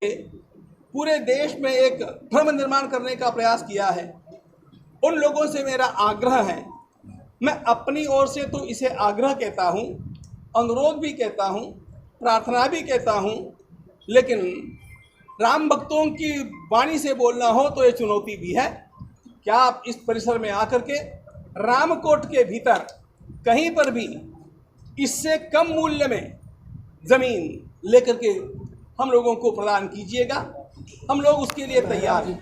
पूरे देश में एक भ्रम निर्माण करने का प्रयास किया है। उन लोगों से मेरा आग्रह है, मैं अपनी ओर से तो इसे आग्रह कहता हूँ, अनुरोध भी कहता हूँ, प्रार्थना भी कहता हूँ, लेकिन राम भक्तों की वाणी से बोलना हो तो ये चुनौती भी है। क्या आप इस परिसर में आकर के रामकोट के भीतर कहीं पर भी इससे कम मूल्य में ज़मीन लेकर के हम लोगों को प्रदान कीजिएगा, हम लोग उसके लिए तैयार हैं।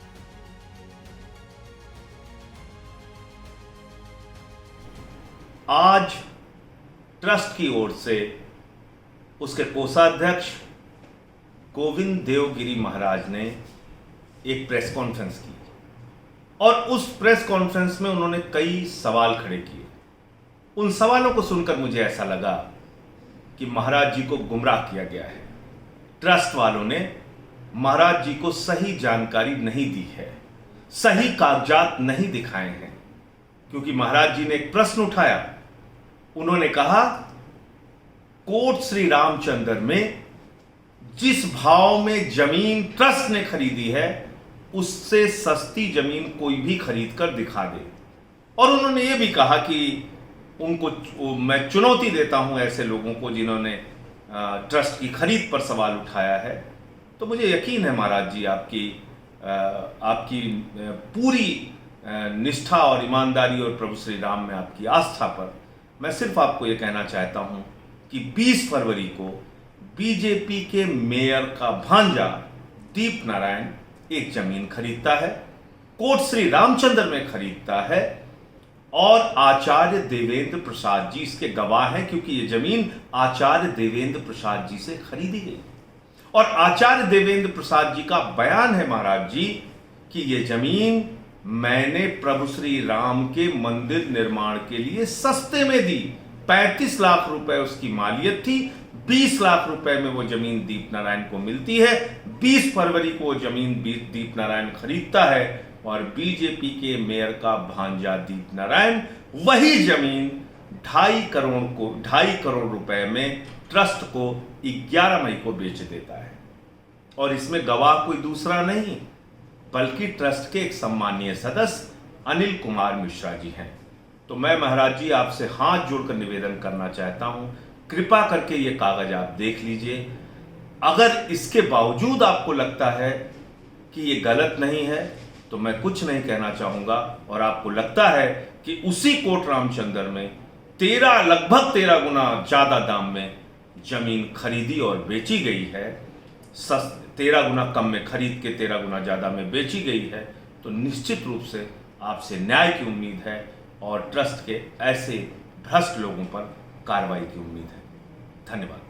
आज ट्रस्ट की ओर से उसके कोषाध्यक्ष गोविंद देवगिरी महाराज ने एक प्रेस कॉन्फ्रेंस की और उस प्रेस कॉन्फ्रेंस में उन्होंने कई सवाल खड़े किए। उन सवालों को सुनकर मुझे ऐसा लगा कि महाराज जी को गुमराह किया गया है। ट्रस्ट वालों ने महाराज जी को सही जानकारी नहीं दी है, सही कागजात नहीं दिखाए हैं। क्योंकि महाराज जी ने एक प्रश्न उठाया, उन्होंने कहा कोट श्री रामचंद्र में जिस भाव में जमीन ट्रस्ट ने खरीदी है उससे सस्ती जमीन कोई भी खरीद कर दिखा दे। और उन्होंने यह भी कहा कि उनको मैं चुनौती देता हूं ऐसे लोगों को जिन्होंने ट्रस्ट की खरीद पर सवाल उठाया है। तो मुझे यकीन है महाराज जी आपकी पूरी निष्ठा और ईमानदारी और प्रभु श्री राम में आपकी आस्था पर मैं सिर्फ आपको यह कहना चाहता हूं कि 20 फरवरी को बीजेपी के मेयर का भांजा दीप नारायण एक जमीन खरीदता है, कोट श्री रामचंद्र में खरीदता है और आचार्य देवेंद्र प्रसाद जी इसके गवाह हैं, क्योंकि ये जमीन आचार्य देवेंद्र प्रसाद जी से खरीदी गई। और आचार्य देवेंद्र प्रसाद जी का बयान है महाराज जी कि ये जमीन मैंने प्रभु श्री राम के मंदिर निर्माण के लिए सस्ते में दी। 35 लाख रुपए उसकी मालियत थी, 20 लाख रुपए में वो जमीन दीप नारायण को मिलती है। 20 फरवरी को वो जमीन दीप नारायण खरीदता है और बीजेपी के मेयर का भांजा दीप नारायण वही जमीन 2.5 करोड़ रुपए में ट्रस्ट को 11 मई को बेच देता है। और इसमें गवाह कोई दूसरा नहीं बल्कि ट्रस्ट के एक सम्मानीय सदस्य अनिल कुमार मिश्रा जी हैं। तो मैं महाराज जी आपसे हाथ जोड़कर निवेदन करना चाहता हूं, कृपा करके ये कागज आप देख लीजिए। अगर इसके बावजूद आपको लगता है कि ये गलत नहीं है तो मैं कुछ नहीं कहना चाहूंगा, और आपको लगता है कि उसी कोट रामचंद्र में लगभग 13 गुना ज्यादा दाम में जमीन खरीदी और बेची गई है, 13 गुना कम में खरीद के 13 गुना ज्यादा में बेची गई है, तो निश्चित रूप से आपसे न्याय की उम्मीद है और ट्रस्ट के ऐसे भ्रष्ट लोगों पर कार्रवाई की उम्मीद है। धन्यवाद।